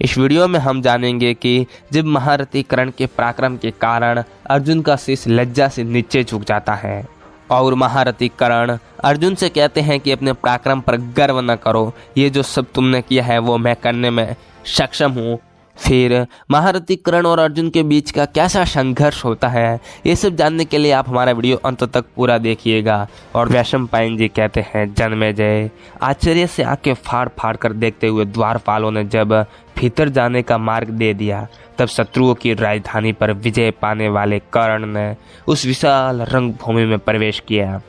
इस वीडियो में हम जानेंगे कि जब महारथी कर्ण के पराक्रम के कारण अर्जुन का शीश लज्जा से नीचे झुक जाता है और महारथी कर्ण अर्जुन से कहते हैं कि अपने पराक्रम पर गर्व न करो, ये जो सब तुमने किया है वो मैं करने में सक्षम हूँ। फिर महारथी कर्ण और अर्जुन के बीच का कैसा संघर्ष होता है, ये सब जानने के लिए आप हमारा वीडियो अंत तक पूरा देखिएगा। और वैशंपायन जी कहते हैं, जन्मेजय आश्चर्य से आंखें फाड़ फाड़ कर देखते हुए द्वारपालों ने जब भीतर जाने का मार्ग दे दिया, तब शत्रुओं की राजधानी पर विजय पाने वाले कर्ण ने उस विशाल रंगभूमि में प्रवेश किया।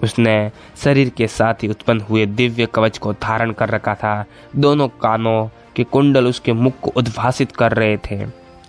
उसने शरीर के साथ ही उत्पन्न हुए दिव्य कवच को धारण कर रखा था। दोनों कानों के कुंडल उसके मुख को उद्भासित कर रहे थे।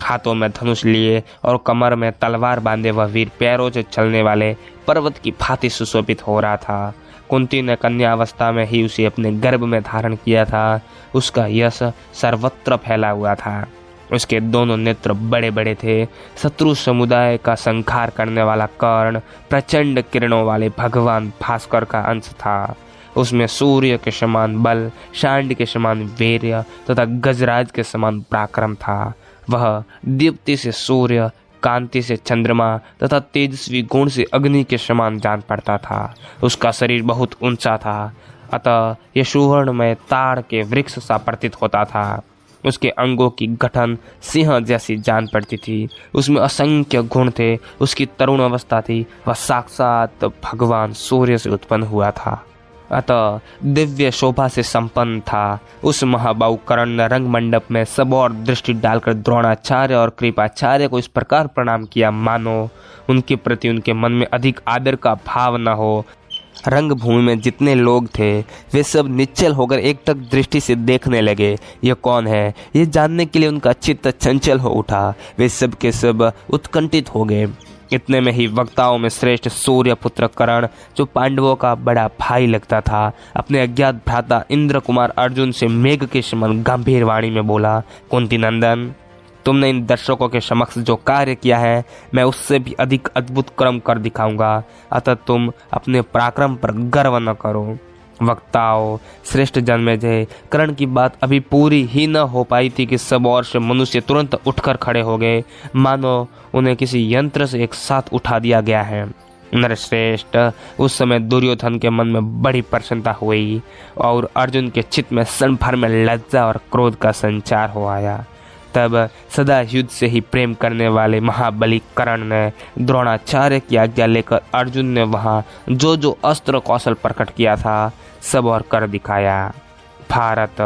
हाथों में धनुष लिए और कमर में तलवार बांधे वह वीर पैरों से चलने वाले पर्वत की भांति सुशोभित हो रहा था। कुंती ने कन्यावस्था में ही उसे अपने गर्भ में धारण किया था। उसका यश सर्वत्र फैला हुआ था। उसके दोनों नेत्र बड़े बड़े थे। शत्रु समुदाय का संहार करने वाला कर्ण प्रचंड किरणों वाले भगवान भास्कर का अंश था। उसमें सूर्य के समान बल, शांड के समान वीर्य तथा गजराज के समान पराक्रम था। वह दीप्ति से सूर्य, कांति से चंद्रमा तथा तेजस्वी गुण से अग्नि के समान जान पड़ता था। उसका शरीर बहुत ऊंचा था, अतः यह सुवर्ण में ताड़ के वृक्ष सा प्रतीत होता था। उसके अंगों की गठन सिंह जैसी जान पड़ती थी। उसमें असंख्य गुण थे। उसकी तरुण अवस्था थी। वह साक्षात भगवान सूर्य से उत्पन्न हुआ था, अतः दिव्य शोभा से संपन्न था। उस महाबाहु कर्ण ने रंग मंडप में सब और दृष्टि डालकर द्रोणाचार्य और कृपाचार्य को इस प्रकार प्रणाम किया मानो उनके प्रति उनके मन में अधिक आदर का भाव न हो। रंगभूमि में जितने लोग थे वे सब निश्चल होकर एकटक दृष्टि से देखने लगे। यह कौन है, ये जानने के लिए उनका चित्त चंचल हो उठा। वे सब के सब उत्कंठित हो गए। इतने में ही वक्ताओं में श्रेष्ठ सूर्यपुत्र कर्ण, जो पांडवों का बड़ा भाई लगता था, अपने अज्ञात भ्राता इंद्र कुमार अर्जुन से मेघ के समान गंभीर वाणी में बोला, कुंती नंदन, तुमने इन दर्शकों के समक्ष जो कार्य किया है मैं उससे भी अधिक अद्भुत कर्म कर दिखाऊंगा, अतः तुम अपने पराक्रम पर गर्व न करो। वक्ताओं, श्रेष्ठ जन्मेजय, कर्ण की बात अभी पूरी ही न हो पाई थी कि सब और से मनुष्य तुरंत उठकर खड़े हो गए, मानो उन्हें किसी यंत्र से एक साथ उठा दिया गया है। नरश्रेष्ठ, उस समय दुर्योधन के मन में बड़ी प्रसन्नता हुई और अर्जुन के चित्त में क्षण भर में लज्जा और क्रोध का संचार हो आया। तब सदा युद्ध से ही प्रेम करने वाले महाबली कर्ण ने द्रोणाचार्य की आज्ञा लेकर अर्जुन ने वहाँ जो जो अस्त्र कौशल प्रकट किया था सब और कर दिखाया। भारत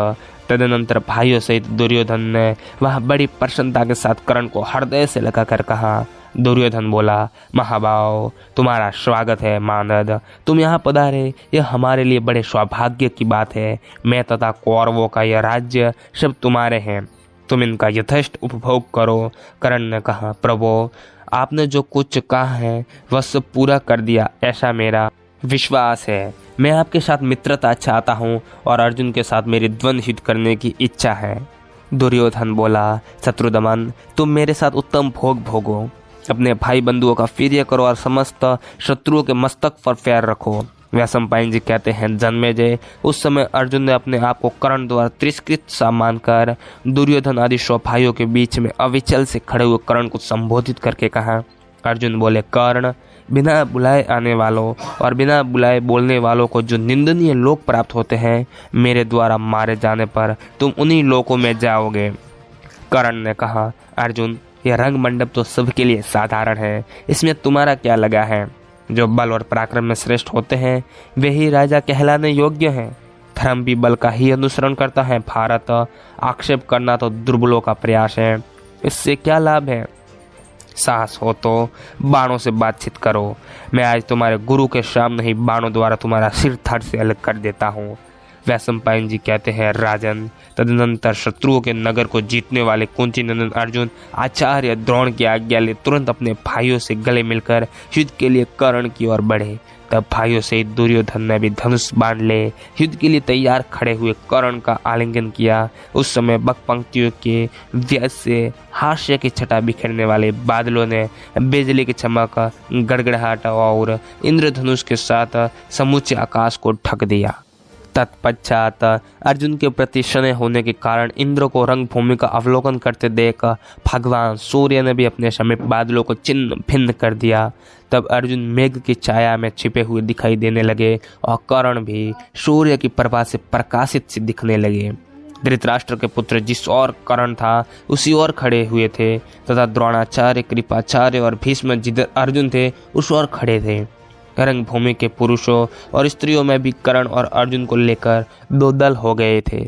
तदनंतर भाइयों सहित दुर्योधन ने वहाँ बड़ी प्रसन्नता के साथ कर्ण को हृदय से लगाकर कहा। दुर्योधन बोला, महाभाव, तुम्हारा स्वागत है मानद, तुम यहाँ पधारे, यह हमारे लिए बड़े सौभाग्य की बात है। मैं तथा कौरवों का यह राज्य सब तुम्हारे हैं, तुम इनका यथेष्ट उपभोग करो। कर्ण ने कहा, प्रभु, आपने जो कुछ कहा है वह सब पूरा कर दिया, ऐसा मेरा विश्वास है। मैं आपके साथ मित्रता चाहता हूँ और अर्जुन के साथ मेरी द्वंद्व युद्ध करने की इच्छा है। दुर्योधन बोला, शत्रुदमन, तुम मेरे साथ उत्तम भोग भोगो, अपने भाई बंधुओं का वीर्य करो और समस्त शत्रुओं के मस्तक पर पैर रखो। वैशंपायन जी कहते हैं, जन्मेजय, उस समय अर्जुन ने अपने आप को कर्ण द्वारा तिरस्कृत सा मानकर दुर्योधन आदि 100 भाइयों के बीच में अविचल से खड़े हुए कर्ण को संबोधित करके कहा। अर्जुन बोले, कर्ण, बिना बुलाए आने वालों और बिना बुलाए बोलने वालों को जो निंदनीय लोक प्राप्त होते हैं, मेरे द्वारा मारे जाने पर तुम उन्हीं लोकों में जाओगे। कर्ण ने कहा, अर्जुन, यह रंग मंडप तो सबके लिए साधारण है, इसमें तुम्हारा क्या लगा है? जो बल और पराक्रम में श्रेष्ठ होते हैं वे ही राजा कहलाने योग्य हैं। धर्म भी बल का ही अनुसरण करता है। भारत, आक्षेप करना तो दुर्बलों का प्रयास है, इससे क्या लाभ है? साहस हो तो बाणों से बातचीत करो। मैं आज तुम्हारे गुरु के सामने ही बाणों द्वारा तुम्हारा सिर धड़ से अलग कर देता हूँ। वैशंपायन जी कहते हैं, राजन, तदनंतर शत्रुओं के नगर को जीतने वाले कुंती नंदन अर्जुन आचार्य द्रोण की आज्ञा ले तुरंत अपने भाइयों से गले मिलकर युद्ध के लिए कर्ण की ओर बढ़े। तब भाइयों से दुर्योधन ने भी धनुष बांध ले युद्ध के लिए तैयार खड़े हुए कर्ण का आलिंगन किया। उस समय बक पंक्तियों के व्यस से हास्य की छटा बिखेरने वाले बादलों ने बिजली की चमक, गड़गड़ाहट और इंद्रधनुष के साथ समूचे आकाश को ढक दिया। तत्पश्चात अर्जुन के प्रति शनै होने के कारण इंद्र को रंगभूमि का अवलोकन करते देख भगवान सूर्य ने भी अपने समीप बादलों को छिन्न भिन्न कर दिया। तब अर्जुन मेघ की छाया में छिपे हुए दिखाई देने लगे और कर्ण भी सूर्य की प्रभा से प्रकाशित से दिखने लगे। धृतराष्ट्र के पुत्र जिस ओर कर्ण था उसी ओर खड़े हुए थे तथा द्रोणाचार्य, कृपाचार्य और भीष्म जिधर अर्जुन थे उस ओर खड़े थे। रंगभूमि के पुरुषों और स्त्रियों में भी कर्ण और अर्जुन को लेकर दो दल हो गए थे।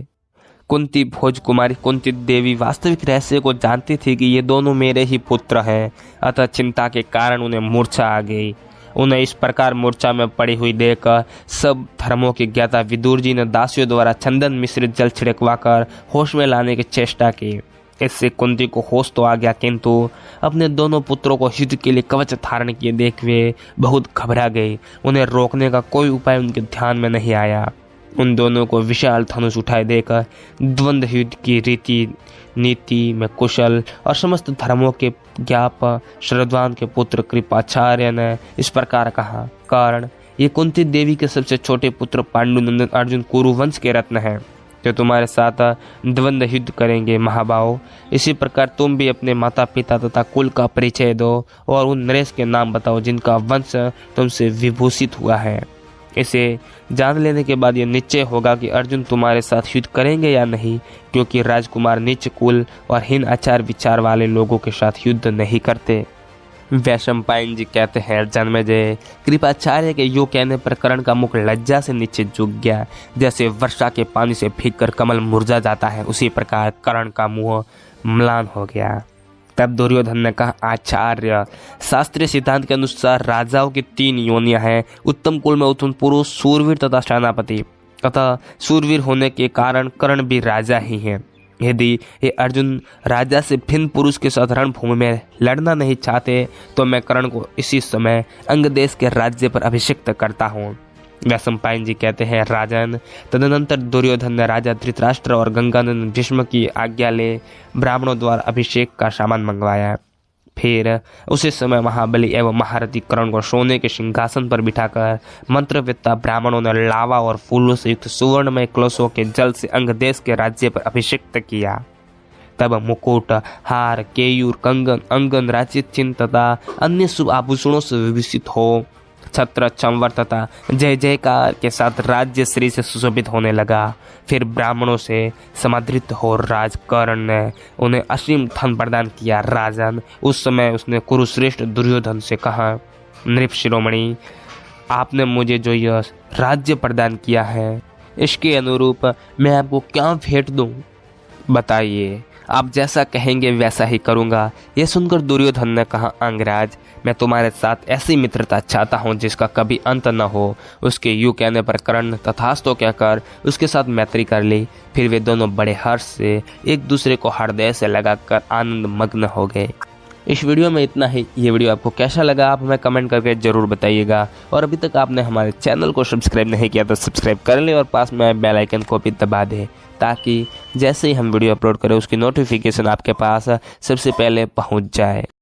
कुंती भोज कुमारी कुंती देवी वास्तविक रहस्य को जानती थी कि ये दोनों मेरे ही पुत्र हैं, अतः चिंता के कारण उन्हें मूर्छा आ गई। उन्हें इस प्रकार मूर्छा में पड़ी हुई देख सब धर्मों के ज्ञाता विदुर जी ने दासियों द्वारा चंदन मिश्रित जल छिड़कवा कर होश में लाने की चेष्टा की। इससे कुंती को होश तो आ गया, किंतु अपने दोनों पुत्रों को युद्ध के लिए कवच धारण किए देख वे बहुत घबरा गई। उन्हें रोकने का कोई उपाय उनके ध्यान में नहीं आया। उन दोनों को विशाल धनुष उठाए देकर द्वंद्व युद्ध की रीति नीति में कुशल और समस्त धर्मों के ज्ञाप श्रद्धावान के पुत्र कृपाचार्य ने इस प्रकार कहा, कर्ण, ये कुंती देवी के सबसे छोटे पुत्र पांडुनंदन अर्जुन कुरुवंश के रत्न हैं जो तुम्हारे साथ द्वंद्व युद्ध करेंगे। महाबाहो, इसी प्रकार तुम भी अपने माता पिता तथा कुल का परिचय दो और उन नरेश के नाम बताओ जिनका वंश तुमसे विभूषित हुआ है। इसे जान लेने के बाद यह निश्चय होगा कि अर्जुन तुम्हारे साथ युद्ध करेंगे या नहीं, क्योंकि राजकुमार नीच कुल और हीन आचार विचार वाले लोगों के साथ युद्ध नहीं करते। वैशंपायन जी कहते हैं, जन्मेजय, कृपाचार्य के योग कहने पर कर्ण का मुख लज्जा से नीचे झुक गया। जैसे वर्षा के पानी से भीगकर कमल मुरझा जाता है, उसी प्रकार कर्ण का मुंह म्लान हो गया। तब दुर्योधन ने कहा, आचार्य, शास्त्रीय सिद्धांत के अनुसार राजाओं की 3 योनियां हैं, उत्तम कुल में उत्पन्न पुरुष, सूरवीर तथा सेनापति। अतः सूरवीर होने के कारण कर्ण भी राजा ही हैं। यदि ये अर्जुन राजा से भिन्न पुरुष के साथ रणभूमि में लड़ना नहीं चाहते तो मैं कर्ण को इसी समय अंग देश के राज्य पर अभिषिक्त करता हूँ। वैशंपायन जी कहते हैं, राजन, तदनंतर दुर्योधन ने राजा धृतराष्ट्र और गंगानंदन भीष्म की आज्ञा ले ब्राह्मणों द्वारा अभिषेक का सामान मंगवाया। फिर उसी समय महाबली एवं महारथी कर्ण को सोने के सिंहासन पर बिठाकर मंत्रवेत्ता ब्राह्मणों ने लावा और फूलों से युक्त सुवर्णमय कलशों के जल से अंग देश के राज्य पर अभिषिक्त किया। तब मुकुट, हार, केयूर, कंगन, अंगन, राज्य चिन्ह तथा अन्य शुभ आभूषणों से विभूषित हो छत्र, चंवर तथा जय जयकार के साथ राज्य श्री से सुशोभित होने लगा। फिर ब्राह्मणों से समादृत हो राज कर्ण ने उन्हें असीम धन प्रदान किया। राजन, उस समय उसने कुरुश्रेष्ठ दुर्योधन से कहा, नृप शिरोमणि, आपने मुझे जो यह राज्य प्रदान किया है इसके अनुरूप मैं आपको क्या भेंट दूं? बताइए, आप जैसा कहेंगे वैसा ही करूंगा। यह सुनकर दुर्योधन ने कहा, अंगराज, मैं तुम्हारे साथ ऐसी मित्रता चाहता हूँ जिसका कभी अंत न हो। उसके यूं कहने पर कर्ण तथास्तु कहकर उसके साथ मैत्री कर ली। फिर वे दोनों बड़े हर्ष से एक दूसरे को हृदय से लगाकर आनंद मग्न हो गए। इस वीडियो में इतना ही। ये वीडियो आपको कैसा लगा आप हमें कमेंट करके जरूर बताइएगा। और अभी तक आपने हमारे चैनल को सब्सक्राइब नहीं किया तो सब्सक्राइब कर लें और पास में बेल आइकन को भी दबा दें, ताकि जैसे ही हम वीडियो अपलोड करें उसकी नोटिफिकेशन आपके पास सबसे पहले पहुंच जाए।